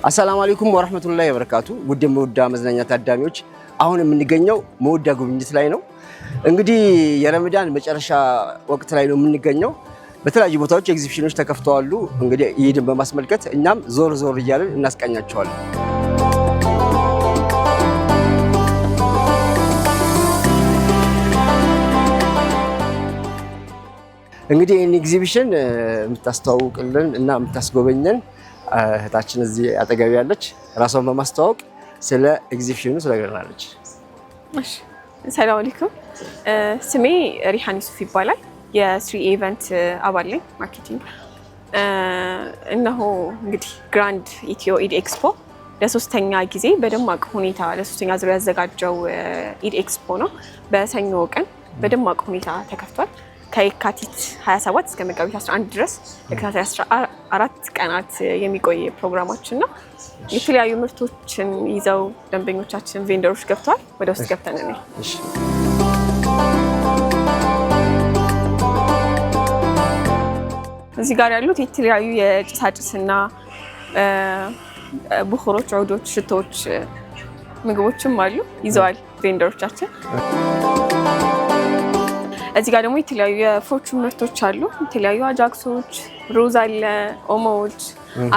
አሰላሙ አለይኩም ወራህመቱላሂ ወበረካቱ። ውድ መውዳ መዝናኛ ታዳሚዎች አሁን የምንገኘው መውዳ ጉብኝት ላይ ነው። እንግዲህ የረመዳን መጨረሻ ወቅት ላይ ነው የምንገኘው። በተለያዩ ቦታዎች ኤግዚቢሽኖች ተከፍተዋል። እንግዲህ ኢድን በማስመልከት እኛም ዞር ዞር እያልን እናስቃኛቸዋለን። እንግዲህ ይህን ኤግዚቢሽን የምታስተዋውቅልን እና የምታስጎበኘን እህታችን እዚህ አጠገብ ያለች ራሷን በማስተዋወቅ ስለ ኤግዚቢሽኑ ትነግረናለች። እሺ፣ ሰላም አለይኩም። ስሜ ሪሃን ዩሱፍ ይባላል። የስሪ ኢቨንት አባል ነኝ፣ ማርኬቲንግ። እነሆ እንግዲህ ግራንድ ኢትዮ ኢድ ኤክስፖ ለሶስተኛ ጊዜ በደማቅ ሁኔታ ለሶስተኛ ዙር ያዘጋጀው ኢድ ኤክስፖ ነው። በሰኞ ቀን በደማቅ ሁኔታ ተከፍቷል። ከየካቲት 27 እስከ መጋቢት 11 ድረስ ለከታታይ 14 ቀናት የሚቆይ ፕሮግራማችን ነው። የተለያዩ ምርቶችን ይዘው ደንበኞቻችን ቬንደሮች ገብተዋል። ወደ ውስጥ ገብተን ነው። እዚህ ጋር ያሉት የተለያዩ የጭሳጭስና ቡኹሮች፣ ዑዶች፣ ሽቶዎች፣ ምግቦችም አሉ ይዘዋል ቬንደሮቻችን። እዚህ ጋር ደግሞ የተለያዩ የፎርቹን ምርቶች አሉ። የተለያዩ አጃክሶች፣ ሮዝ አለ፣ ኦሞዎች፣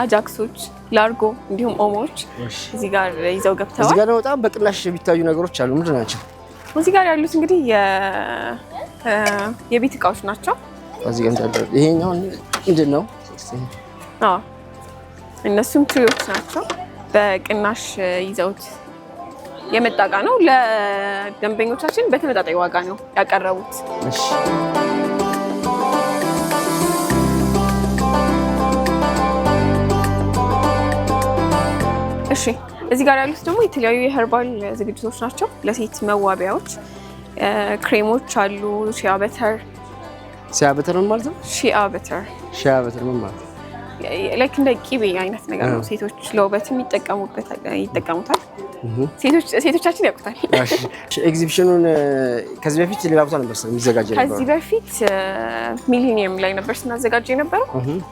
አጃክሶች፣ ላርጎ እንዲሁም ኦሞዎች እዚህ ጋር ይዘው ገብተዋል። እዚህ ጋር ደግሞ በጣም በቅናሽ የሚታዩ ነገሮች አሉ። ምንድን ናቸው? እዚህ ጋር ያሉት እንግዲህ የቤት እቃዎች ናቸው። እዚህ ጋር ይሄኛው ምንድን ነው? አዎ እነሱም ትሪዎች ናቸው። በቅናሽ ይዘውት የመጣ እቃ ነው። ለደንበኞቻችን በተመጣጣኝ ዋጋ ነው ያቀረቡት። እሺ፣ እዚህ ጋር ያሉት ደግሞ የተለያዩ የኸርባል ዝግጅቶች ናቸው። ለሴት መዋቢያዎች ክሬሞች አሉ። ሺአ በተር ምን ማለት ነው? ሺአ በተር ምን ማለት ነው? ላይክ እንደ ቂቤ አይነት ነገር ነው። ሴቶች ለውበትም ይጠቀሙታል። ሴቶቻችን ያውቁታል። ኤግዚቢሽኑን ከዚህ በፊት ሌላ ቦታ ነበር የሚዘጋጀው? ከዚህ በፊት ሚሊኒየም ላይ ነበር ስናዘጋጀው የነበረው።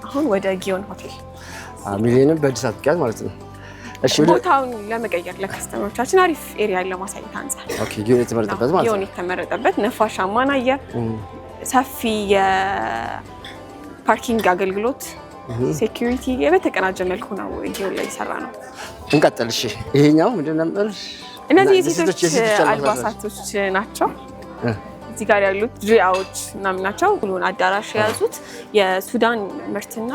አሁን ወደ ጊዮን ሆቴል። ሚሊኒየም በእድሳት ምክንያት ማለት ነው። እሺ፣ ቦታውን ለመቀየር ለከስተመሮቻችን አሪፍ ኤሪያ ለማሳየት አንፃር ጊዮን የተመረጠበት ማለት ነው። ጊዮን የተመረጠበት ነፋሻማ አየር፣ ሰፊ የፓርኪንግ አገልግሎት፣ ሴኩሪቲ በተቀናጀ መልኩ ነው ጊዮን ላይ የሰራ ነው። እንቀጥል። እሺ፣ ይሄኛው ምንድን ነበር? እነዚህ የሴቶች አልባሳቶች ናቸው። እዚህ ጋር ያሉት ድሪያዎች ምናምን ናቸው። ሁሉን አዳራሽ የያዙት የሱዳን ምርትና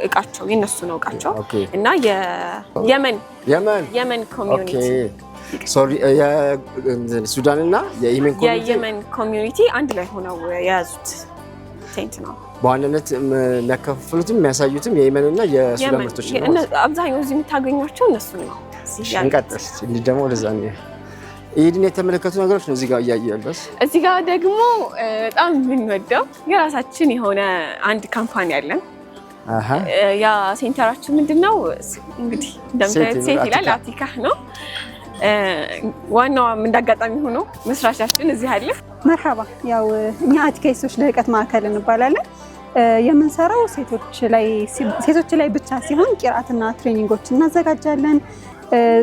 እቃቸው የነሱ ነው እቃቸው እና የየመን ኮሚዩኒቲ ሱዳንና የየመን ኮሚዩኒቲ አንድ ላይ ሆነው የያዙት ቴንት ነው። በዋናነት የሚያከፋፍሉትም የሚያሳዩትም የየመንና የሱዳን ምርቶች ነው። አብዛኛው እዚህ የምታገኟቸው እነሱ ነው። እንቀጥል። እንዲህ ደግሞ ወደዛ ኢድን የተመለከቱ ነገሮች ነው እዚህ ጋር እያየሁት። እዚህ ጋር ደግሞ በጣም የምንወደው የራሳችን የሆነ አንድ ካምፓኒ አለን። ያ ሴንተራችን ምንድነው እንግዲህ እንደምታዩት ሴት ይላል፣ አቲካ ነው። ዋናዋ እንዳጋጣሚ ሆኖ መስራቻችን እዚህ አለ። መርሐባ። ያው እኛ አቲካ የሴቶች ልህቀት ማዕከል እንባላለን። የምንሰራው ሴቶች ላይ ብቻ ሲሆን ቂራአትና ትሬኒንጎች እናዘጋጃለን።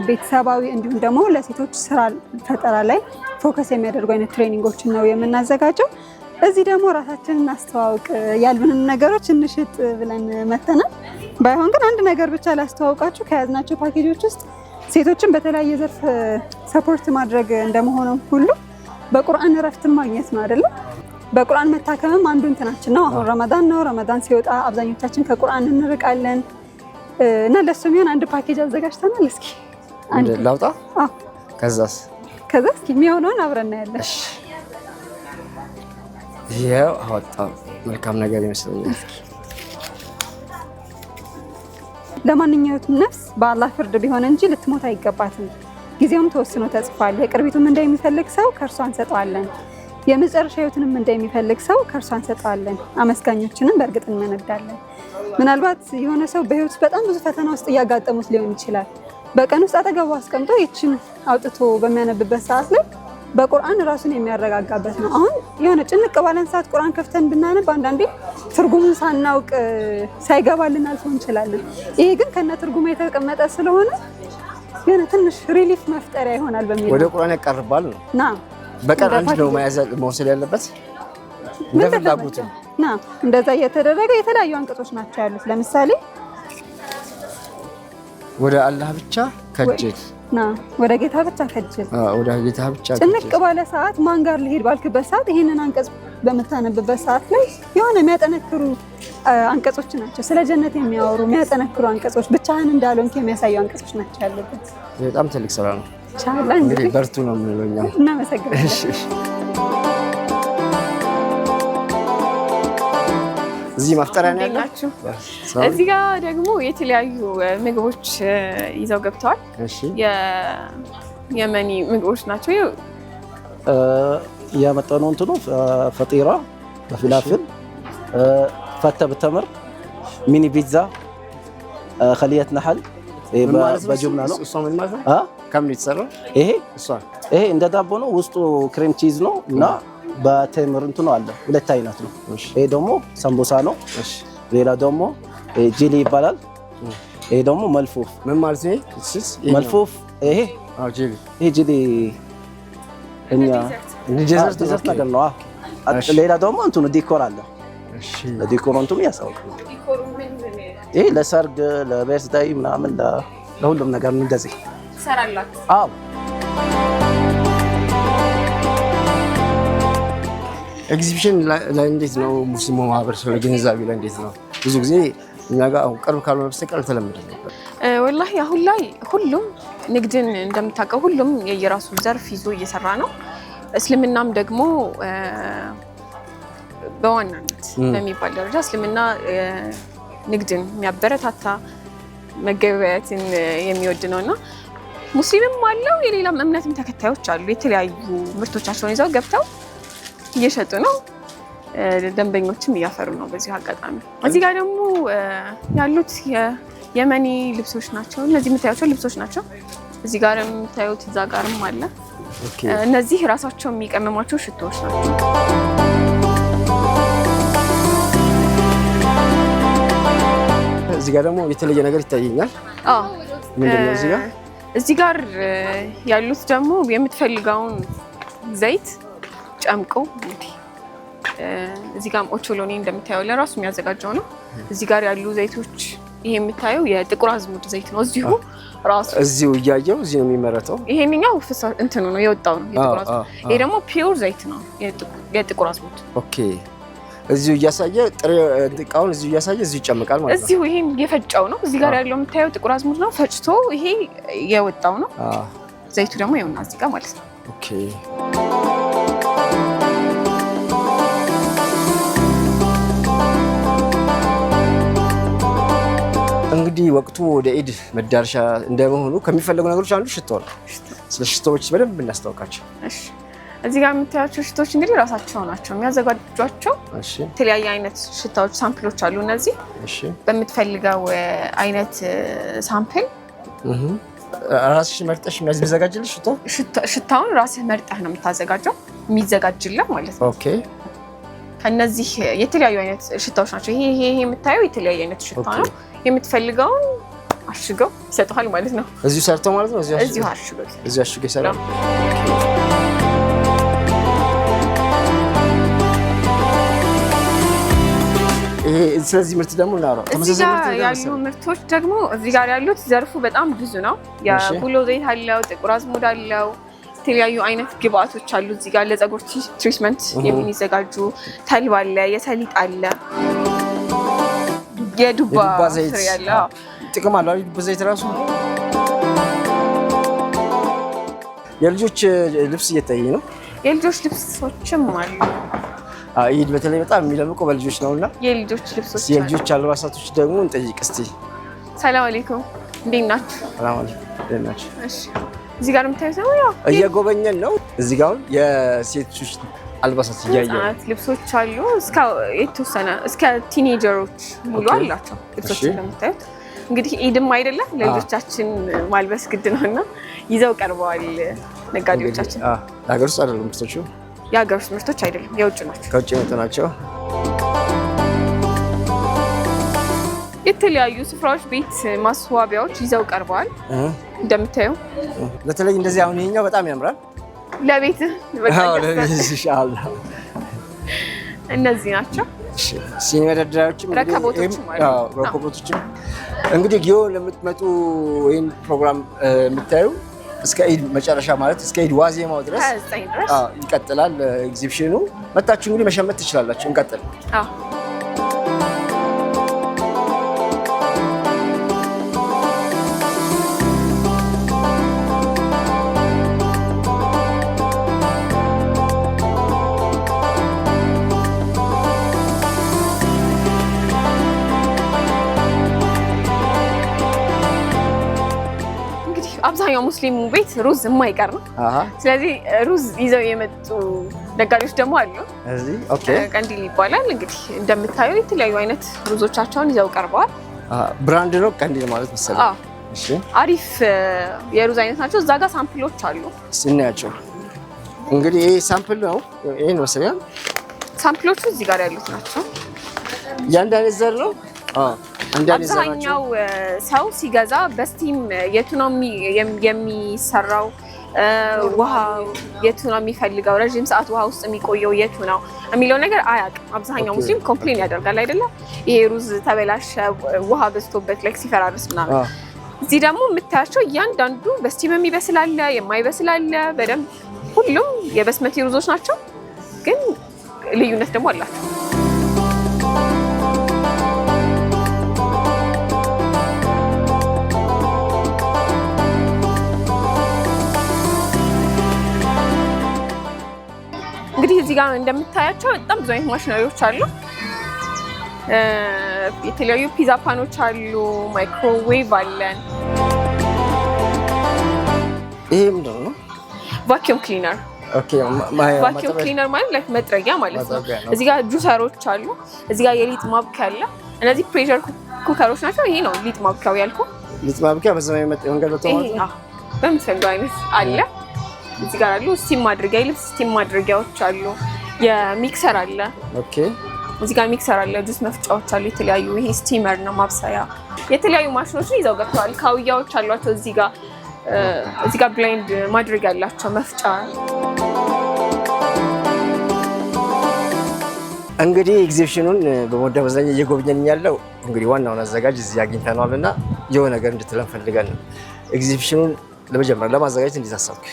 ቤተሰባዊ እንዲሁም ደግሞ ለሴቶች ስራ ፈጠራ ላይ ፎከስ የሚያደርጉ አይነት ትሬኒንጎችን ነው የምናዘጋጀው። እዚህ ደግሞ ራሳችንን አስተዋውቅ ያሉንን ነገሮች እንሽጥ ብለን መተናል። ባይሆን ግን አንድ ነገር ብቻ ላስተዋውቃችሁ። ከያዝናቸው ፓኬጆች ውስጥ ሴቶችን በተለያየ ዘርፍ ሰፖርት ማድረግ እንደመሆኑ ሁሉ በቁርአን እረፍትን ማግኘት ነው አይደለም? በቁርአን መታከምም አንዱ እንትናችን ነው። አሁን ረመዳን ነው። ረመዳን ሲወጣ አብዛኞቻችን ከቁርአን እንርቃለን እና ለሱ የሚሆን አንድ ፓኬጅ አዘጋጅተናል። እስኪ አንድ ላውጣ? አዎ። ከዛ እስኪ የሚሆነውን አብረን እናያለን። እሺ፣ ይሄው አወጣው። መልካም ነገር ይመስለኛል። ለማንኛውም ነፍስ በአላህ ፍርድ ቢሆን እንጂ ልትሞት አይገባትም። ጊዜውም ተወስኖ ተጽፏል። የቅርቢቱም እንደሚፈልግ ሰው ከእርሷ እንሰጠዋለን፣ የመጨረሻ ህይወትንም እንደሚፈልግ ሰው ከእርሷ እንሰጠዋለን። አመስጋኞችንም በእርግጥ እንመነዳለን። ምናልባት የሆነ ሰው በህይወት በጣም ብዙ ፈተና ውስጥ እያጋጠሙት ሊሆን ይችላል። በቀን ውስጥ አጠገቡ አስቀምጦ ይችን አውጥቶ በሚያነብበት ሰዓት ላይ በቁርአን ራሱን የሚያረጋጋበት ነው። አሁን የሆነ ጭንቅ ባለን ሰዓት ቁርአን ከፍተን ብናነብ አንዳንዴ ትርጉሙን ሳናውቅ ሳይገባልን አልፎ እንችላለን። ይሄ ግን ከነ ትርጉሙ የተቀመጠ ስለሆነ የሆነ ትንሽ ሪሊፍ መፍጠሪያ ይሆናል በሚል ወደ ቁርአን ያቀርባል ነው። በቀን አንድ ነው መውሰድ ያለበት እንደፈላጉት እንደዛ እየተደረገ የተለያዩ አንቀጾች ናቸው ያሉት። ለምሳሌ ወደ አላህ ብቻ ከጅል ወደ ጌታ ብቻ ከጅል ወደ ጌታ ብቻ ጭንቅ ባለ ሰዓት ማን ጋር ልሄድ ባልክበት ሰዓት ይሄንን አንቀጽ በመታነብበት ሰዓት ላይ የሆነ የሚያጠነክሩ አንቀጾች ናቸው። ስለ ጀነት የሚያወሩ የሚያጠነክሩ አንቀጾች፣ ብቻህን እንዳልሆንክ የሚያሳዩ አንቀጾች ናቸው ያሉበት። በጣም ትልቅ ስራ ነው። ኢንሻአላህ እንግዲህ በርቱ ነው የምንለው እኛ። እናመሰግናለን። እዚህ ማፍጠሪያ ነው ያላችሁ። እዚህ ጋር ደግሞ የተለያዩ ምግቦች ይዘው ገብተዋል። እሺ የመኒ ምግቦች ናቸው። ያመጣነው እንትኑ ፈጢራ በፍላፍል ፈተ በተምር ሚኒ ፒዛ خليه نحل በጅብና ነው። እሷ ምን ማለት ነው? ከምን የተሰራው ይሄ ይሄ እንደ ዳቦ ነው። ውስጡ ክሬም ቺዝ ነው እና በተምር እንትኑ አለ። ሁለት አይነት ነው። ይሄ ደግሞ ሰምቦሳ ነው። ሌላ ደግሞ ጂሊ ይባላል። ይሄ ደግሞ መልፉፍ። ምን ማለት ነው? መልፉፍ ይሄ ጂሊ። ይሄ ጂሊ እኛ ዲዘርት ነገር ነው። ሌላ ደግሞ እንትኑ ዲኮር አለ። ዲኮር እንትኑ ያሳውቃል። ይሄ ለሰርግ ለበርዝዳይ ምናምን ለሁሉም ነገር እንደዚህ ትሰራላችሁ? አዎ። ኤግዚቢሽን ላይ እንዴት ነው ሙስሊሙ ማህበረሰብ ግንዛቤ ላይ እንዴት ነው? ብዙ ጊዜ እኛ ጋር አሁን ቅርብ ካልሆነ በስተቀር አልተለመደም ነበር። ወላሂ አሁን ላይ ሁሉም ንግድን እንደምታውቀው ሁሉም የየራሱ ዘርፍ ይዞ እየሰራ ነው። እስልምናም ደግሞ በዋናነት በሚባል ደረጃ እስልምና ንግድን የሚያበረታታ መገበያየትን የሚወድ ነውና ሙስሊምም አለው የሌላም እምነትም ተከታዮች አሉ። የተለያዩ ምርቶቻቸውን ይዘው ገብተው እየሸጡ ነው። ደንበኞችም እያፈሩ ነው። በዚህ አጋጣሚ እዚህ ጋር ደግሞ ያሉት የየመኒ ልብሶች ናቸው። እነዚህ የምታዩቸው ልብሶች ናቸው። እዚህ ጋር የምታዩት እዛ ጋርም አለ። እነዚህ ራሳቸው የሚቀመሟቸው ሽቶዎች ናቸው። እዚህ ጋር ደግሞ የተለየ ነገር ይታየኛል። ምንድነው እዚህ ጋር? እዚህ ጋር ያሉት ደግሞ የምትፈልገውን ዘይት ጨምቆ እንግዲህ እዚህ ጋርም ኦቾሎኒ እንደምታየው ለራሱ የሚያዘጋጀው ነው። እዚህ ጋር ያሉ ዘይቶች ይሄ የምታየው የጥቁር አዝሙድ ዘይት ነው። እዚሁ ራሱ እዚሁ እያየው እዚህ ነው የሚመረተው። ይሄንኛው እንትኑ ነው የወጣው ነው የጥቁር አዝሙድ። ይሄ ደግሞ ፒውር ዘይት ነው የጥቁር አዝሙድ። ኦኬ። እዚሁ እያሳየ ጥሬ እቃውን እዚሁ እያሳየ እዚሁ ይጨምቃል ማለት ነው። እዚሁ ይሄን የፈጫው ነው። እዚህ ጋር ያለው የምታየው ጥቁር አዝሙድ ነው ፈጭቶ ይሄ የወጣው ነው። ዘይቱ ደግሞ ይኸውና እዚህ ጋር ማለት ነው። ኦኬ። እንግዲህ ወቅቱ ወደ ኢድ መዳረሻ እንደመሆኑ ከሚፈለጉ ነገሮች አንዱ ሽቶ ነው። ስለ ሽቶዎች በደንብ እናስታውቃቸው። እሺ። እዚህ ጋር የምታያቸው ሽቶዎች እንግዲህ ራሳቸው ናቸው የሚያዘጋጇቸው። የተለያየ አይነት ሽታዎች ሳምፕሎች አሉ። እነዚህ በምትፈልገው አይነት ሳምፕል ራስሽ መርጠሽ የሚያዘጋጅልሽ ሽታውን ራስህ መርጠህ ነው የምታዘጋጀው፣ የሚዘጋጅልህ ማለት ነው። ኦኬ። ከነዚህ የተለያዩ አይነት ሽታዎች ናቸው። ይሄ የምታየው የተለያየ አይነት ሽታ ነው። የምትፈልገውን አሽገው ይሰጡሃል ማለት ነው። እዚሁ ሰርተው ማለት ነው። እዚሁ አሽገው ይሰራል። ይሄ ስለዚህ ምርት ደግሞ እናወራው። ተመሳሳይ ምርት ያሉ ምርቶች ደግሞ እዚህ ጋር ያሉት ዘርፉ በጣም ብዙ ነው። የቡሎ ዘይት አለው፣ ጥቁር አዝሙድ አለው፣ የተለያዩ አይነት ግብአቶች አሉ። እዚህ ጋር ለፀጉር ትሪትመንት የሚዘጋጁ ተልባ አለ፣ የሰሊጥ አለ፣ የዱባ ዘይት ያለ ጥቅም አለው። ዱባ ዘይት ራሱ የልጆች ልብስ እየታየኝ ነው። የልጆች ልብሶችም አሉ። ኢድ በተለይ በጣም የሚለምቀው በልጆች ነውና የልጆች ልብሶች የልጆች አልባሳቶች ደግሞ እንጠይቅ እስቲ። ሰላም አለይኩም፣ እንዴት ናችሁ? ሰላም አለይኩም፣ እንዴት ናችሁ? እሺ። እዚህ ጋር የምታዩት ነው ያው እየጎበኘን ነው። እዚህ ጋር የሴቶች አልባሳት እያየሁ ልብሶች አሉ። እስከ የተወሰነ እስከ ቲኔጀሮች ሙሉ አላቸው ልብሶች እንደምታዩት። እንግዲህ ኢድም አይደለም ለልጆቻችን ማልበስ ግድ ነውና ይዘው ቀርበዋል ነጋዴዎቻችን። የሀገር ውስጥ አይደሉም ምርቶቹ? የሀገር ውስጥ ምርቶች አይደለም፣ የውጭ ናቸው። ከውጭ የመጡ ናቸው። የተለያዩ ስፍራዎች ቤት ማስዋቢያዎች ይዘው ቀርበዋል። እንደምታየው በተለይ እንደዚህ አሁን ይሄኛው በጣም ያምራል። ለቤት ኢንሻአላህ እነዚህ ናቸው። ሲኒ መደርደሪያዎችም ረከቦቶችም እንግዲህ ጊዮን ለምትመጡ ወይም ፕሮግራም የምታዩ እስከ ኢድ መጨረሻ ማለት እስከ ኢድ ዋዜማው ድረስ ይቀጥላል ኤግዚቢሽኑ። መታችሁ እንግዲህ መሸመት ትችላላችሁ። እንቀጥል። አብዛኛው ሙስሊሙ ቤት ሩዝ የማይቀር ነው። ስለዚህ ሩዝ ይዘው የመጡ ነጋዴዎች ደግሞ አሉ። ቀንዲል ይባላል። እንግዲህ እንደምታየው የተለያዩ አይነት ሩዞቻቸውን ይዘው ቀርበዋል። ብራንድ ነው ቀንዲል ማለት መሰለኝ። አሪፍ የሩዝ አይነት ናቸው። እዛ ጋር ሳምፕሎች አሉ፣ እናያቸው። እንግዲህ ይሄ ሳምፕል ነው። ይሄ ነው መሰለኝ። ሳምፕሎቹ እዚህ ጋር ያሉት ናቸው። ያንድ አይነት ዘር ነው። አብዛኛው ሰው ሲገዛ በስቲም የቱ ነው የሚሰራው፣ ውሃ የቱ ነው የሚፈልገው፣ ረዥም ሰዓት ውሃ ውስጥ የሚቆየው የቱ ነው የሚለው ነገር አያውቅም። አብዛኛው ሙስሊም ኮምፕሌን ያደርጋል አይደለም፣ ይሄ ሩዝ ተበላሸ፣ ውሃ በዝቶበት ላይ ሲፈራርስ ምናምን። እዚህ ደግሞ የምታያቸው እያንዳንዱ በስቲም የሚበስል አለ፣ የማይበስል አለ። በደንብ ሁሉም የበስመቲ ሩዞች ናቸው፣ ግን ልዩነት ደግሞ አላቸው። እንግዲህ እዚህ ጋር እንደምታያቸው በጣም ብዙ አይነት ማሽነሪዎች አሉ። የተለያዩ ፒዛ ፓኖች አሉ፣ ማይክሮዌቭ አለን። ይሄ ምንድን ነው? ቫኪዩም ክሊነር። ቫኪዩም ክሊነር ማለት ላይክ መጥረጊያ ማለት ነው። እዚህ ጋር ጁሰሮች አሉ። እዚህ ጋር የሊጥ ማብኪያ አለ። እነዚህ ፕሬሸር ኩከሮች ናቸው። ይሄ ነው ሊጥ ማብኪያው ያልኩህ። ሊጥ ማብኪያ በዘመናዊ መንገድ በምትፈልገው አይነት አለ። እዚህ ጋር አሉ ስቲም ማድረጊያ፣ የልብስ ስቲም ማድረጊያዎች አሉ። የሚክሰር አለ። እዚህ ጋር ሚክሰር አለ። ጁስ መፍጫዎች አሉ የተለያዩ። ይሄ ስቲመር ነው ማብሰያ። የተለያዩ ማሽኖችን ይዘው ገብተዋል። ካውያዎች አሏቸው እዚህ ጋር ብላይንድ ማድረግ ያላቸው መፍጫ። እንግዲህ ኤግዚቢሽኑን በሞዳ መዝናኛ እየጎብኘን ያለው እንግዲህ ዋናውን አዘጋጅ እዚህ አግኝተነዋል እና የሆነ ነገር እንድትለን ፈልገን ነው። ኤግዚቢሽኑን ለማዘጋጀት እንዴት አሰብክ?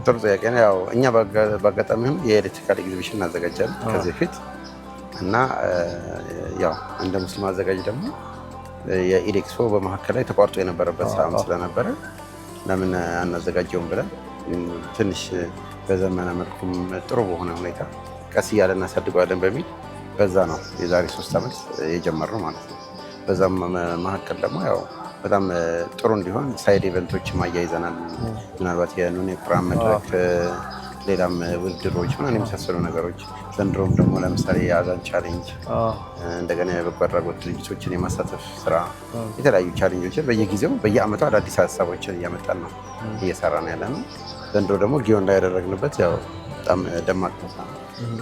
ጥሩ ጥያቄ ነው። ያው እኛ በአጋጣሚም የኤሌክትሪካል ኤግዚቢሽን እናዘጋጃለን ከዚህ በፊት እና ያው እንደ ሙስሊም አዘጋጅ ደግሞ የኢድ ኤክስፖ በመካከል ላይ ተቋርጦ የነበረበት ሰዓት ስለነበረ ለምን አናዘጋጀውም ብለን ትንሽ በዘመነ መልኩም ጥሩ በሆነ ሁኔታ ቀስ እያለ እናሳድገዋለን በሚል በዛ ነው የዛሬ 3 ዓመት የጀመርነው ማለት ነው። በዛም መካከል ደግሞ ያው በጣም ጥሩ እንዲሆን ሳይድ ኢቨንቶችም አያይዘናል። ምናልባት የኑን የቁርአን መድረክ፣ ሌላም ውድድሮች ምናምን የመሳሰሉ ነገሮች። ዘንድሮም ደግሞ ለምሳሌ የአዛን ቻሌንጅ፣ እንደገና የበጎ አድራጎት ድርጅቶችን የማሳተፍ ስራ፣ የተለያዩ ቻሌንጆችን በየጊዜው በየአመቱ አዳዲስ ሀሳቦችን እያመጣን ነው እየሰራን ያለ ነው። ዘንድሮ ደግሞ ጊዮን ላይ ያደረግንበት ያው በጣም ደማቅ ቦታ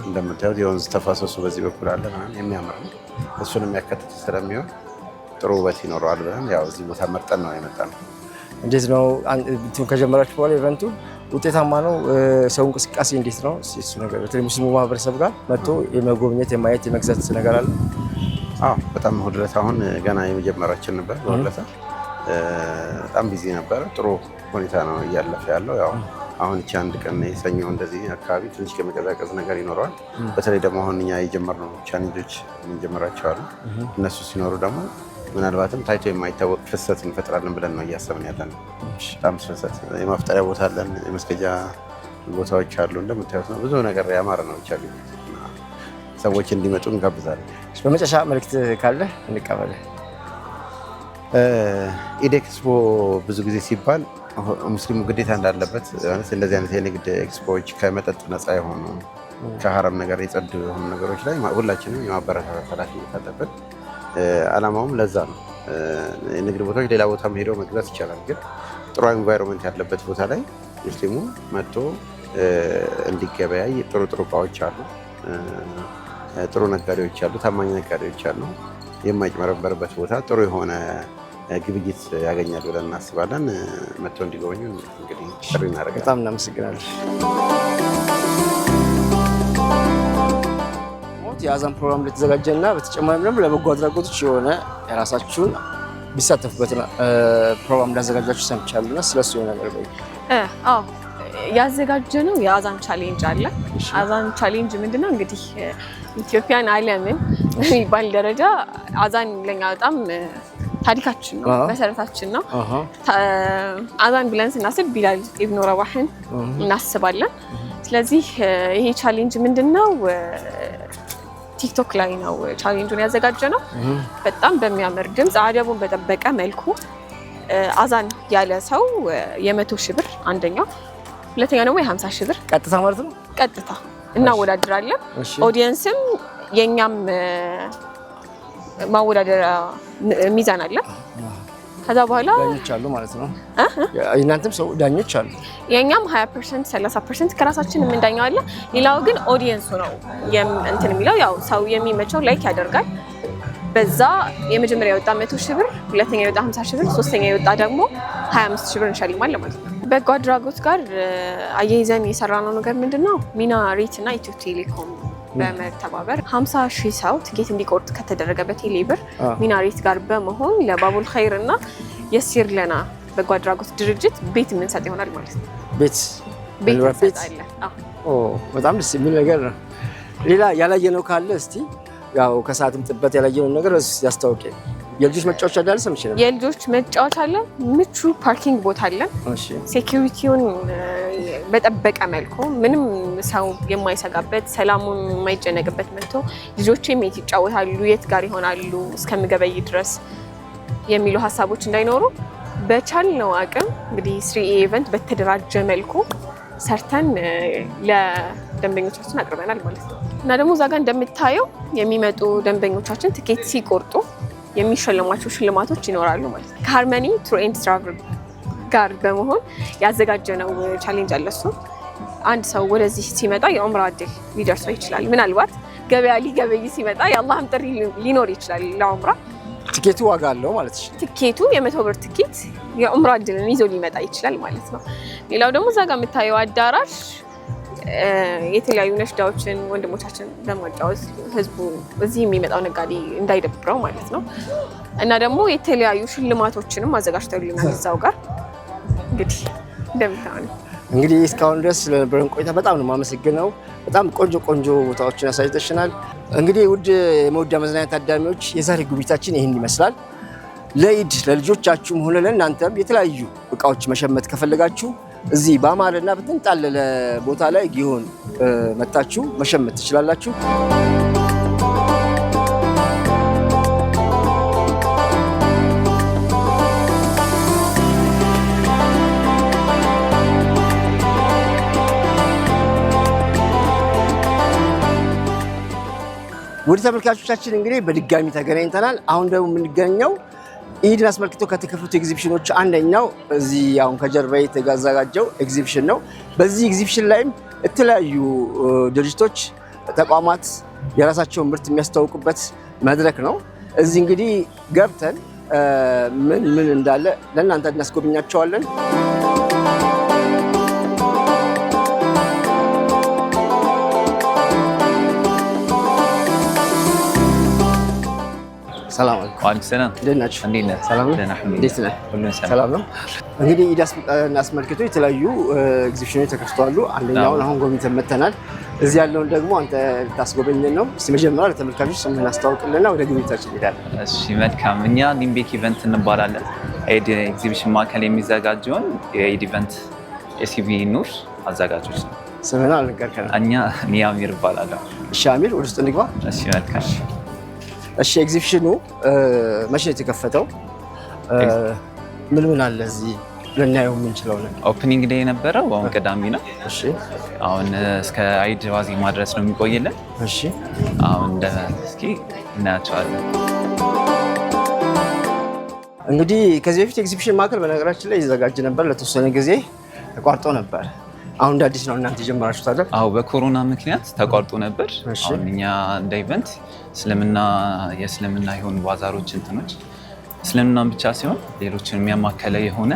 እንደምታዩት የወንዝ ተፋሰሱ በዚህ በኩል አለ የሚያምር ነው። እሱን የሚያካትት ስለሚሆን ጥሩ ውበት ይኖረዋል ብለን ያው እዚህ ቦታ መርጠን ነው የመጣነው። እንዴት ነው ከጀመራችሁ በኋላ ኢቨንቱ ውጤታማ ነው? ሰው እንቅስቃሴ እንዴት ነው? እሱ ነገር በተለይ ሙስሊሙ ማህበረሰብ ጋር መጥቶ የመጎብኘት የማየት የመግዛት ነገር አለ? አዎ በጣም ሁለት አሁን ገና የመጀመራችን ነበር። በሁለታ በጣም ቢዚ ነበረ። ጥሩ ሁኔታ ነው እያለፈ ያለው። ያው አሁን እቺ አንድ ቀን የሰኞ እንደዚህ አካባቢ ትንሽ ከመቀዛቀዝ ነገር ይኖረዋል። በተለይ ደግሞ አሁን እኛ የጀመርነው ቻሌንጆች የምንጀምራቸው አሉ። እነሱ ሲኖሩ ደግሞ ምናልባትም ታይቶ የማይታወቅ ፍሰት እንፈጥራለን ብለን ነው እያሰብን ያለን። በጣም ፍሰት የማፍጠሪያ ቦታ አለን፣ የመስገጃ ቦታዎች አሉ። እንደምታዩት ነው ብዙ ነገር ያማረ ነው። ብቻ ሰዎች እንዲመጡ እንጋብዛለን። በመጨረሻ መልዕክት ካለ እንቀበል። ኢድ ኤክስፖ ብዙ ጊዜ ሲባል ሙስሊሙ ግዴታ እንዳለበት እንደዚህ አይነት የንግድ ኤክስፖዎች ከመጠጥ ነፃ የሆኑ ከሀረም ነገር የጸዱ የሆኑ ነገሮች ላይ ሁላችንም የማበረታታት ኃላፊነት አለብን። አላማውም ለዛ ነው። የንግድ ቦታዎች ሌላ ቦታ ሄደው መግዛት ይቻላል፣ ግን ጥሩ ኤንቫይሮንመንት ያለበት ቦታ ላይ ሙስሊሙ መጥቶ እንዲገበያይ ጥሩ ጥሩ እቃዎች አሉ። ጥሩ ነጋዴዎች አሉ፣ ታማኝ ነጋዴዎች አሉ። የማይጭበረበርበት ቦታ ጥሩ የሆነ ግብይት ያገኛሉ ብለን እናስባለን። መጥተው እንዲጎበኙ እንግዲህ ጥሪ እናደርጋለን። በጣም እናመሰግናለን። የአዛን ፕሮግራም እንደተዘጋጀና በተጨማሪም ደግሞ ለበጎ አድራጎቶች የሆነ የራሳችሁን ቢሳተፉበት ፕሮግራም እንዳዘጋጃችሁ ሰምቻለሁና ስለሱ የሆነ ነገር በይ። አዎ ያዘጋጀነው የአዛን ቻሌንጅ አለ። አዛን ቻሌንጅ ምንድነው እንግዲህ ኢትዮጵያን ዓለምን የሚባል ደረጃ አዛን ለኛ በጣም ታሪካችን ነው፣ መሰረታችን ነው። አዛን ብለን ስናስብ ቢላል ኢብኑ ረዋህን እናስባለን። ስለዚህ ይሄ ቻሌንጅ ምንድነው ቲክቶክ ላይ ነው ቻሌንጁን ያዘጋጀነው። በጣም በሚያምር ድምጽ አደቡን በጠበቀ መልኩ አዛን ያለ ሰው 100 ሺህ ብር አንደኛው፣ ሁለተኛ ደግሞ የ50 ሺህ ብር ቀጥታ ማለት ነው። ቀጥታ እናወዳድራለን። ኦዲየንስም የኛም ማወዳደሪያ ሚዛን አለ። ከዛ በኋላ ዳኞች አሉ ማለት ነው። እናንተም ሰው ዳኞች አሉ። የኛም 20% 30% ከራሳችን የምንዳኘው አለ። ሌላው ግን ኦዲየንሱ ነው እንትን የሚለው ያው ሰው የሚመቸው ላይክ ያደርጋል። በዛ የመጀመሪያ የወጣ 100 ሺህ ብር፣ ሁለተኛ የወጣ 50 ሺህ ብር፣ ሶስተኛ የወጣ ደግሞ 25 ሺህ ብር እንሸልማለን ማለት ነው። በጎ አድራጎት ጋር አያይዘን የሰራነው ነገር ምንድነው ሚና ሬት እና ኢትዮ ቴሌኮም በመተባበር 50 ሺህ ሰው ትኬት እንዲቆርጥ ከተደረገ በቴሌ ብር ሚና ሬት ጋር በመሆን ለባቡል ኸይር እና የሲር ለና በጎ አድራጎት ድርጅት ቤት የምንሰጥ ይሆናል ማለት ነው። ቤት እንሰጣለን። በጣም ደስ የሚል ነገር ነው። ሌላ ያላየነው ካለ እስቲ ያው ከሰዓትም ጥበት ያላየነው ነገር ያስታውቂ። የልጆች መጫወቻ አለ ሰምቼ ነበር። የልጆች መጫወቻ አለ፣ ምቹ ፓርኪንግ ቦታ አለ። ሴኩሪቲውን በጠበቀ መልኩ ምንም ሰው የማይሰጋበት ሰላሙን የማይጨነቅበት መጥቶ ልጆቼም የት ይጫወታሉ የት ጋር ይሆናሉ እስከምገበይ ድረስ የሚሉ ሀሳቦች እንዳይኖሩ በቻልነው አቅም እንግዲህ 3A ኢቨንት በተደራጀ መልኩ ሰርተን ለደንበኞቻችን አቅርበናል ማለት ነው። እና ደግሞ እዛ ጋር እንደምታየው የሚመጡ ደንበኞቻችን ትኬት ሲቆርጡ የሚሸለሟቸው ሽልማቶች ይኖራሉ ማለት ነው። ከሃርመኒ ቱር ኤንድ ትራቭል ጋር በመሆን ያዘጋጀነው ቻሌንጅ አለ። እሱ አንድ ሰው ወደዚህ ሲመጣ የዑምራ እድል ሊደርሰው ይችላል። ምናልባት ገበያ ሊገበይ ሲመጣ የአላህም ጥሪ ሊኖር ይችላል ለዑምራ። ትኬቱ ዋጋ አለው ማለት ነው። ትኬቱ የ100 ብር ትኬት የዑምራ እድልን ይዞ ሊመጣ ይችላል ማለት ነው። ሌላው ደግሞ እዛ ጋር የምታየው አዳራሽ የተለያዩ ነሽዳዎችን ወንድሞቻችን በማጫወት ህዝቡ እዚህ የሚመጣው ነጋዴ እንዳይደብረው ማለት ነው። እና ደግሞ የተለያዩ ሽልማቶችንም አዘጋጅተውልናል እዛው ጋር እንግዲህ እንደምታዩት። እንግዲህ እስካሁን ድረስ ስለነበረን ቆይታ በጣም ነው የማመሰግነው። በጣም ቆንጆ ቆንጆ ቦታዎችን አሳይተሽናል። እንግዲህ ውድ የመውዳ መዝናኛ ታዳሚዎች የዛሬ ጉብኝታችን ይህን ይመስላል። ለኢድ ለልጆቻችሁም ሆነ ለእናንተም የተለያዩ እቃዎች መሸመት ከፈለጋችሁ እዚህ በአማረና በተንጣለለ ቦታ ላይ ጊዮን መጣችሁ መሸመት ትችላላችሁ። ውድ ተመልካቾቻችን እንግዲህ በድጋሚ ተገናኝተናል። አሁን ደግሞ የምንገኘው ኢድን አስመልክቶ ከተከፈቱ ኤግዚቢሽኖች አንደኛው እዚህ አሁን ከጀርባ የተዘጋጀው ኤግዚቢሽን ነው። በዚህ ኤግዚቢሽን ላይም የተለያዩ ድርጅቶች፣ ተቋማት የራሳቸውን ምርት የሚያስተዋውቁበት መድረክ ነው። እዚህ እንግዲህ ገብተን ምን ምን እንዳለ ለእናንተ እናስጎብኛቸዋለን። ሰላም አለይኩም። ወአለይኩም ሰላም። እንዴት ናችሁ? እንዴት ነህ? ሰላም ነው። እንዴት ነህ? ሁሉም ሰላም ነው። እንግዲህ ኢድን አስመልክቶ የተለያዩ ኤግዚቢሽኖች ተከፍተዋል። አንደኛውን አሁን ጎብኝተን መተናል። እዚህ ያለውን ደግሞ አንተ ልታስጎበኘን ነው። እስኪ መጀመሪያ ለተመልካቾች ስምህን አስተዋውቅልና ወደ ጉብኝታችን እንሄዳለን። እሺ መልካም። እኛ ሊምቤክ ኢቨንት እንባላለን። ኢድ ኤግዚቢሽን ማዕከል የሚዘጋጀውን የኢድ ኢቨንት ኤሲቢ ኑር አዘጋጆች ነው። ስምህን አልነገርከንም። እኛ እኔ አሚር እባላለሁ። እሺ አሚር፣ ወደ ውስጥ እንግባ። እሺ መልካም። እሺ ኤግዚቢሽኑ መቼ ነው የተከፈተው? ምን ምን አለ እዚህ ልናየው የምንችለው ነገር? ኦፕኒንግ ዴይ የነበረው አሁን ቅዳሜ ነው። እሺ አሁን እስከ ኢድ ዋዜማ ድረስ ነው የሚቆይልን። እሺ አሁን እስኪ እናያቸዋለን። እንግዲህ ከዚህ በፊት ኤግዚቢሽን ማዕከል በነገራችን ላይ ይዘጋጅ ነበር። ለተወሰነ ጊዜ ተቋርጦ ነበር። አሁን እንደ አዲስ ነው እናንተ ጀመራችሁት አይደል? አዎ በኮሮና ምክንያት ተቋርጦ ነበር። አሁን እኛ እንደ ኢቨንት የእስልምና የሆኑ ባዛሮች እንትኖች እስልምናን ብቻ ሲሆን ሌሎችን የሚያማከለ የሆነ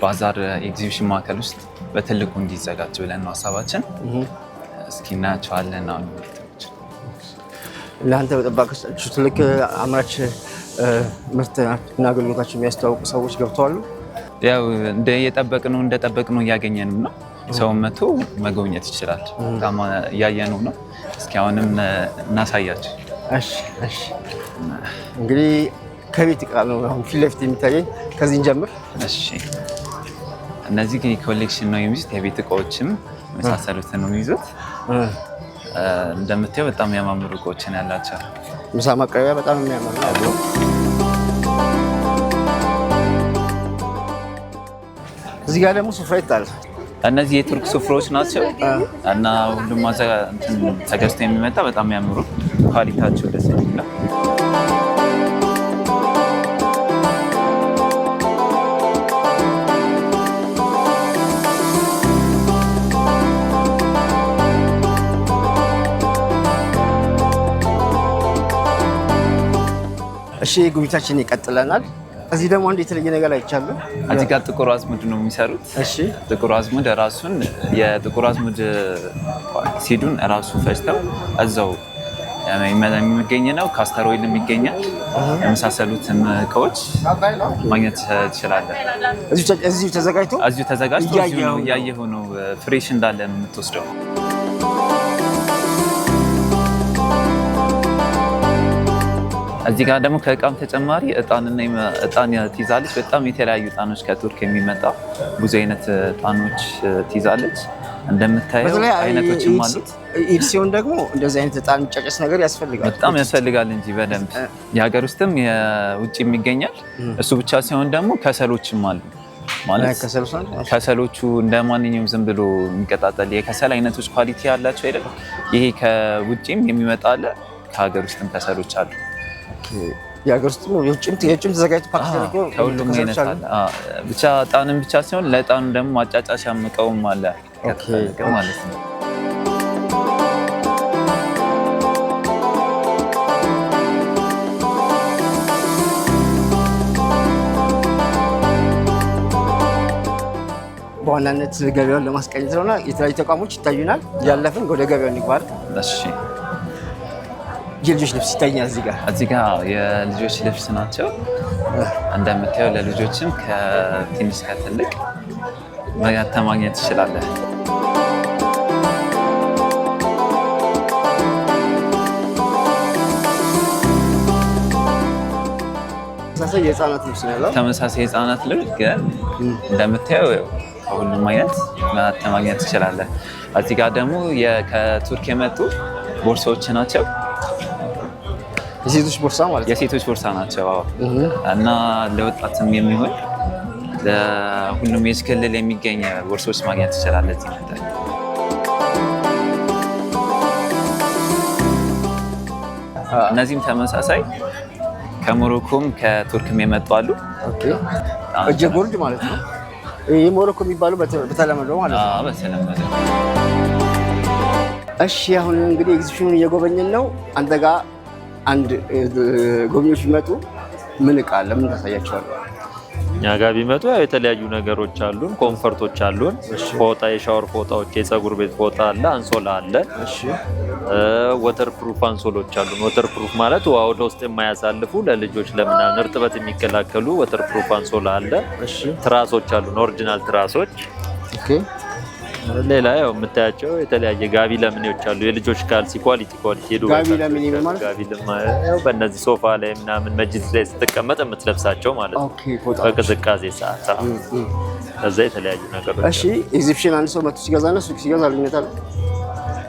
ባዛር ኤግዚቢሽን ማዕከል ውስጥ በትልቁ እንዲዘጋጅ ብለን ነው ሀሳባችን። እስኪ እናያቸዋለን። አሁን እናንተ በጠባቃችሁ ትልቅ አምራች ምርት እና አገልግሎታቸው የሚያስተዋውቁ ሰዎች ገብተዋል። ያው እንደጠበቅነው እያገኘንም ነው። ሰው መቶ መጎብኘት ይችላል። በጣም እያየነው ነው። እስኪ አሁንም እናሳያቸው። እሺ እንግዲህ ከቤት ዕቃ ነው አሁን ፊት ለፊት የሚታየኝ። ከዚህ እንጀምር። እሺ እነዚህ ኮሌክሽን ነው የሚይዙት። የቤት እቃዎችም መሳሰሉትን ነው የሚይዙት። እንደምታየው በጣም የሚያማምሩ እቃዎችን ያላቸው ምሳ ማቅረቢያ በጣም የሚያምር ነው። እዚህ ጋር ደግሞ ስፍራ ይታያል። እነዚህ የቱርክ ስፍራዎች ናቸው እና ሁሉም ተገዝቶ የሚመጣ በጣም የሚያምሩ ኳሊቲያቸው ደስ ይላል። እሺ ጉብኝታችን ይቀጥለናል። እዚህ ደግሞ አንድ የተለየ ነገር አይቻለሁ። እዚህ ጋር ጥቁር አዝሙድ ነው የሚሰሩት። እሺ ጥቁር አዝሙድ ራሱን የጥቁር አዝሙድ ሲዱን ራሱ ፈጭተው እዛው የሚገኝ ነው። ካስተር ኦይል የሚገኛል። የመሳሰሉትን እቃዎች ማግኘት ትችላለህ። እዚሁ ተዘጋጅቶ እያየሁ ነው። ፍሬሽ እንዳለ ነው የምትወስደው። እዚህ ጋር ደግሞ ከእቃም ተጨማሪ እጣን ትይዛለች። በጣም የተለያዩ እጣኖች ከቱርክ የሚመጣ ብዙ አይነት እጣኖች ትይዛለች። እንደምታየው አይነቶችም አሉት። ኢድ ሲሆን ደግሞ እንደዚህ አይነት እጣን የሚጫጨስ ነገር ያስፈልጋል። በጣም ያስፈልጋል እንጂ በደንብ የሀገር ውስጥም የውጭም ይገኛል። እሱ ብቻ ሲሆን ደግሞ ከሰሎችም አሉ። ማለት ከሰሎቹ እንደ ማንኛውም ዝም ብሎ የሚቀጣጠል የከሰል አይነቶች ኳሊቲ ያላቸው አይደለም። ይሄ ከውጭም የሚመጣ አለ፣ ከሀገር ውስጥም ከሰሎች አሉ። የሀገር ውስጥ የውጭም ተዘጋጅቶ ፓኬጅ ከሁሉም አይነት አለ። ብቻ እጣንም ብቻ ሲሆን ለእጣኑ ደግሞ ማጫጫሻ እቃውም አለ ማለት ነው። በዋናነት ገበያውን ለማስቀኘት ነውና የተለያዩ ተቋሞች ይታዩናል። ያለፍን ወደ ገበያው እንግባር። እሺ የልጆች ልብስ ይታያል። እዚህ ጋር የልጆች ልብስ ናቸው። እንደምታየው ለልጆችም ከትንሽ ከትልቅ ማግኘት ትችላለህ። ተመሳሳይ የህፃናት ልብስ ግን እንደምታየው ሁሉም አይነት ማግኘት ትችላለህ። እዚህ ጋር ደግሞ ከቱርክ የመጡ ቦርሳዎች ናቸው። የሴቶች ቦርሳ ማለት የሴቶች ቦርሳ ናቸው እና ለወጣትም የሚሆን ለሁሉም የእጅ ክልል የሚገኝ ቦርሳዎች ማግኘት ትችላለህ። እነዚህም ተመሳሳይ ከሞሮኮም ከቱርክም የመጡ አሉ። እጀ ጎልድ ማለት ነው። ይህ ሞሮኮ የሚባለው በተለመደው ማለት ነው። በተለመደው። እሺ አሁን እንግዲህ ኤግዚቢሽኑን እየጎበኘን ነው። አንተ ጋር አንድ ጎብኚዎች ቢመጡ ምን እቃ አለ? ምን ታሳያቸዋለህ? እኛ ጋር ቢመጡ የተለያዩ ነገሮች አሉን። ኮምፈርቶች አሉን። ፎጣ፣ የሻወር ፎጣዎች፣ የፀጉር ቤት ፎጣ አለ፣ አንሶላ አለ። ወተር ፕሩፍ አንሶሎች አሉን። ወተር ፕሩፍ ማለት ውሃ ወደ ውስጥ የማያሳልፉ ለልጆች ለምናምን እርጥበት የሚከላከሉ ወተር ፕሩፍ አንሶላ አለ። ትራሶች አሉን፣ ኦሪጂናል ትራሶች። ሌላ ያው የምታያቸው የተለያየ ጋቢ ለምኔዎች አሉ። የልጆች ካልሲ ኳሊቲ ጋቢ ለምኔ ማለት ያው በእነዚህ ሶፋ ላይ ምናምን መጅሊስ ላይ ስትቀመጥ የምትለብሳቸው ማለት ነው። በቅዝቃዜ ሰዓት ከዛ የተለያዩ ነገሮች። እሺ ኤግዚቢሽን አንድ ሰው መጥቶ ሲገዛና ሱቅ ሲገዛ ልዩነት አለ?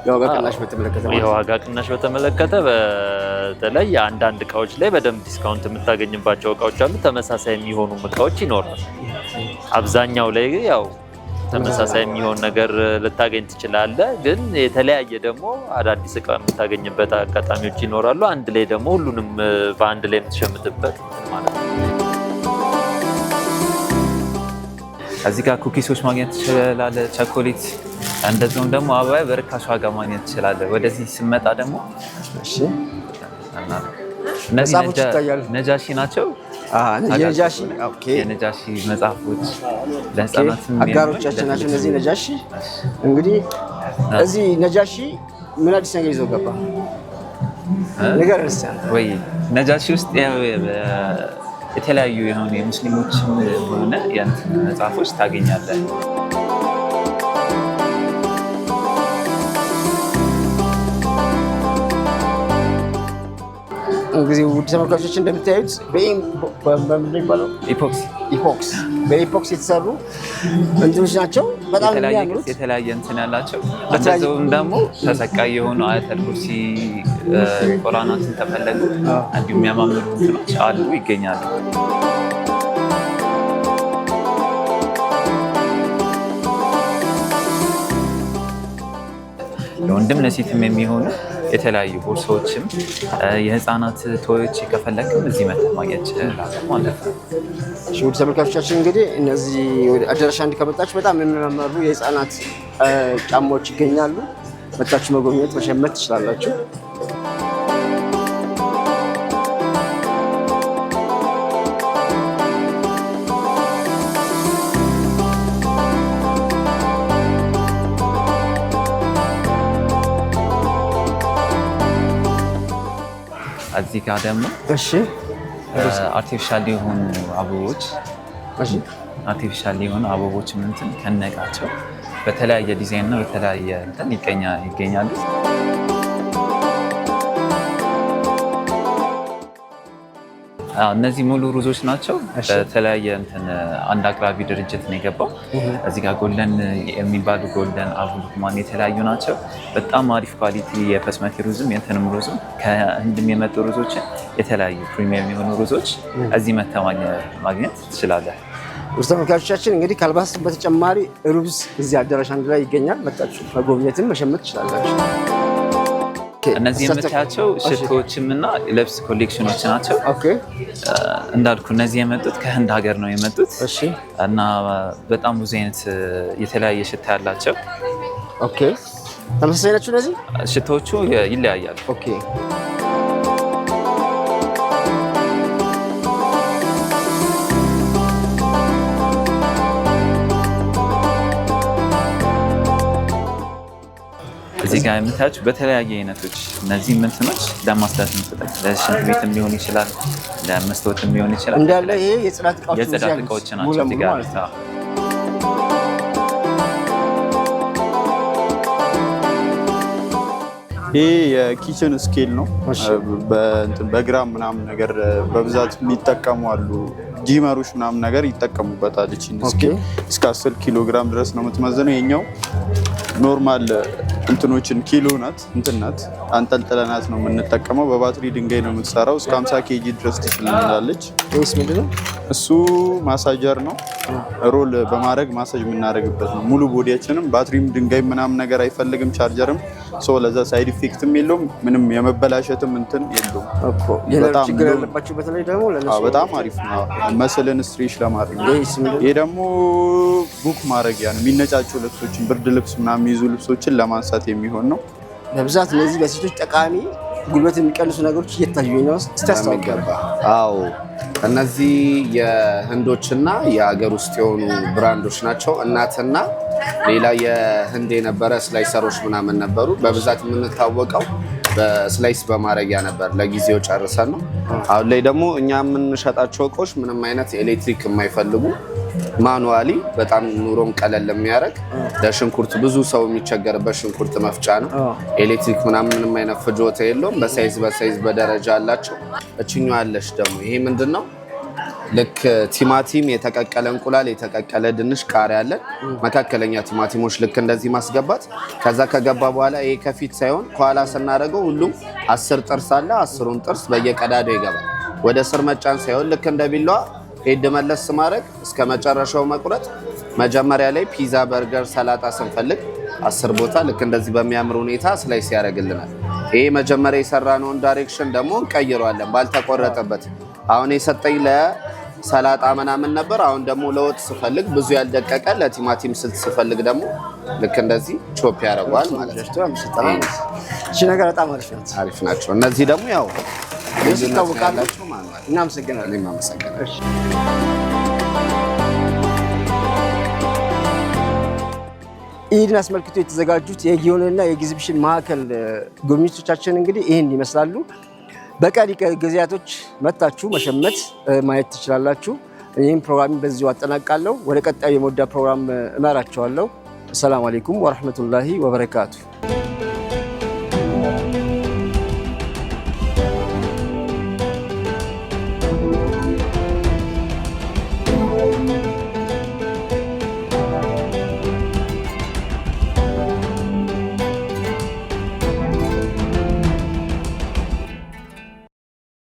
የዋጋ ቅናሽ በተመለከተ የዋጋ ቅናሽ በተመለከተ በተለይ አንዳንድ እቃዎች ላይ በደንብ ዲስካውንት የምታገኝባቸው እቃዎች አሉ። ተመሳሳይ የሚሆኑ እቃዎች ይኖራል። አብዛኛው ላይ ያው ተመሳሳይ የሚሆን ነገር ልታገኝ ትችላለህ። ግን የተለያየ ደግሞ አዳዲስ እቃ የምታገኝበት አጋጣሚዎች ይኖራሉ። አንድ ላይ ደግሞ ሁሉንም በአንድ ላይ የምትሸምትበት ማለት ነው። እዚህ ጋር ኩኪሶች ማግኘት ትችላለህ፣ ቸኮሌት፣ እንደዚሁም ደግሞ አበባ በርካሽ ዋጋ ማግኘት ትችላለህ። ወደዚህ ስመጣ ደግሞ እሺ እነዚህ ነጃሺ ናቸው። የነጃሺ ኦኬ፣ የነጃሺ መጽሐፎች ለህፃናት አጋሮቻችን ናቸው እነዚህ ነጃሺ። እንግዲህ እዚህ ነጃሺ ምን አዲስ ነገር ይዘው ገባ ነገር ወይ? ነጃሺ ውስጥ የተለያዩ የሆኑ የሙስሊሞችም ሆነ የእንትን መጽሐፎች ታገኛለህ። እንግዲህ ውድ ተመልካቾች እንደምታዩት ኢፖክስ በኢፖክስ የተሰሩ እንትኖች ናቸው። በጣም የሚያምሩት የተለያየ እንትን ያላቸው እንደዚሁም ደግሞ ተሰቃይ የሆኑ አያተል ኩርሲ ቁርአናትን ተፈለጉ እንዲሁም የሚያማምሩ እንትኖች አሉ ይገኛሉ። ለወንድም ለሴትም የሚሆኑ የተለያዩ ቦርሳዎችም የህፃናት ቶዮች ከፈለግም እዚህ መተህ ማግኘት ይችላል ማለት ነው። ውድ ተመልካቾቻችን እንግዲህ እነዚህ ወደ አዳራሽ አንድ ከመጣችሁ በጣም የሚያማምሩ የህፃናት ጫማዎች ይገኛሉ። መታችሁ መጎብኘት መሸመት ትችላላችሁ። እዚህ ጋር ደግሞ እሺ አርቲፊሻል የሆኑ አበቦች እንትን ከነቃቸው በተለያየ ዲዛይን እና በተለያየ እንትን ይገኛሉ። እነዚህ ሙሉ ሩዞች ናቸው። በተለያየ እንትን አንድ አቅራቢ ድርጅት ነው የገባው። እዚህ ጋር ጎልደን የሚባሉ ጎልደን አቡልማን የተለያዩ ናቸው። በጣም አሪፍ ኳሊቲ የበስመቲ ሩዝም የእንትንም ሩዝም ከህንድም የመጡ ሩዞችን የተለያዩ ፕሪሚየም የሆኑ ሩዞች እዚህ መተህ ማግኘት ትችላለህ። ውድ ተመልካቾቻችን እንግዲህ ከአልባስ በተጨማሪ ሩዝ እዚህ አዳራሽ አንድ ላይ ይገኛል። መጣችሁ መጎብኘትም መሸመት ትችላላችሁ። እነዚህ የምታያቸው ሽቶዎችም እና ልብስ ኮሌክሽኖች ናቸው። እንዳልኩ እነዚህ የመጡት ከህንድ ሀገር ነው የመጡት እና በጣም ብዙ አይነት የተለያየ ሽታ ያላቸው። ተመሳሳይ ናቸው እነዚህ ሽቶዎቹ ይለያያሉ። እዚህ ጋር የምታያቸው በተለያየ አይነቶች እነዚህ እንትኖች ለማስላት እንሰጣለን። ለሽንት ቤትም ሊሆን ይችላል፣ ለመስታወትም ሊሆን ይችላል። እንዳለ ይሄ የጽዳት እቃዎች ናቸው። እዚህ ጋር ይሄ የኪችን ስኬል ነው። በግራም ምናምን ነገር በብዛት የሚጠቀሙ አሉ። ጂመሮች ምናምን ነገር ይጠቀሙበታል። እቺን ስኬል እስከ 10 ኪሎ ግራም ድረስ ነው የምትመዝነው። የኛው ኖርማል እንትኖችን ኪሎ ናት እንትናት አንጠልጥለናት ነው የምንጠቀመው። በባትሪ ድንጋይ ነው የምትሰራው። እስከ 50 ኬጂ ድረስ ትችላለች። ወይስ ምንድነው እሱ? ማሳጀር ነው። ሮል በማድረግ ማሳጅ የምናደርግበት ነው። ሙሉ ቦዲያችንም ባትሪም ድንጋይ ምናምን ነገር አይፈልግም። ቻርጀርም ለዛ ሳይድ ኢፌክትም የለውም። ምንም የመበላሸትም እንትን የለውም። በጣም ችግር ያለባችሁ በተለይ ደግሞ ለነሱ በጣም አሪፍ ነው። መስልን ስትሬች ለማድረግ ነው። ይሄ ደግሞ ቡክ ማድረጊያ ነው። የሚነጫጩ ልብሶችን፣ ብርድ ልብስ ምናምን የሚይዙ ልብሶችን ለማንሳት የሚሆን ነው። በብዛት እነዚህ ለሴቶች ጠቃሚ ጉልበት የሚቀንሱ ነገሮች እየታዩ ነው። ስታስተዋገባ እነዚህ የህንዶችና የሀገር ውስጥ የሆኑ ብራንዶች ናቸው። እናትና ሌላ የህንድ የነበረ ስላይሰሮች ምናምን ነበሩ። በብዛት የምንታወቀው በስላይስ በማድረጊያ ነበር። ለጊዜው ጨርሰን ነው። አሁን ላይ ደግሞ እኛ የምንሸጣቸው እቃዎች ምንም አይነት ኤሌክትሪክ የማይፈልጉ ማኑዋሊ በጣም ኑሮን ቀለል የሚያደርግ ለሽንኩርት ብዙ ሰው የሚቸገርበት ሽንኩርት መፍጫ ነው። ኤሌክትሪክ ምንም አይነት ፍጆታ የለውም። በሳይዝ በደረጃ አላቸው። እችኛዋ አለች ደግሞ ይሄ ምንድን ነው? ልክ ቲማቲም፣ የተቀቀለ እንቁላል፣ የተቀቀለ ድንች፣ ቃሪያ አለን። መካከለኛ ቲማቲሞች ልክ እንደዚህ ማስገባት። ከዛ ከገባ በኋላ ይሄ ከፊት ሳይሆን ከኋላ ስናደርገው ሁሉም 10 ጥርስ አለ። 10ሩን ጥርስ በየቀዳዳው ይገባል። ወደ ስር መጫን ሳይሆን ልክ እንደ ቢላዋ ሄድ መለስ ማድረግ እስከ መጨረሻው መቁረጥ። መጀመሪያ ላይ ፒዛ፣ በርገር፣ ሰላጣ ስንፈልግ 10 ቦታ ልክ እንደዚህ በሚያምር ሁኔታ ስላይስ ያደርግልናል። ይሄ መጀመሪያ የሰራነውን ዳይሬክሽን ደግሞ እንቀይረዋለን ባልተቆረጠበት። አሁን የሰጠኝ ሰላጣ ምናምን ነበር። አሁን ደግሞ ለወጥ ስፈልግ ብዙ ያልደቀቀ ለቲማቲም ስልት ስፈልግ ደግሞ ልክ እንደዚህ ቾፕ ያደርገዋል ማለት ነው። እሺ ነገር በጣም አሪፍ ናቸው። እነዚህ ደግሞ ያው ይታወቃላችሁ ማለት ነው። እናመሰግናለን። እኔም አመሰግናለሁ። ኢድን አስመልክቶ የተዘጋጁት የጊዮንና የኤግዚቢሽን ማዕከል ጉብኝቶቻችን እንግዲህ ይህን ይመስላሉ። በቀሪ ጊዜያቶች መታችሁ መሸመት ማየት ትችላላችሁ። ይህም ፕሮግራም በዚሁ አጠናቃለሁ። ወደ ቀጣዩ የሞዳ ፕሮግራም እመራቸዋለሁ። ሰላም አለይኩም ወራህመቱላሂ ወበረካቱ።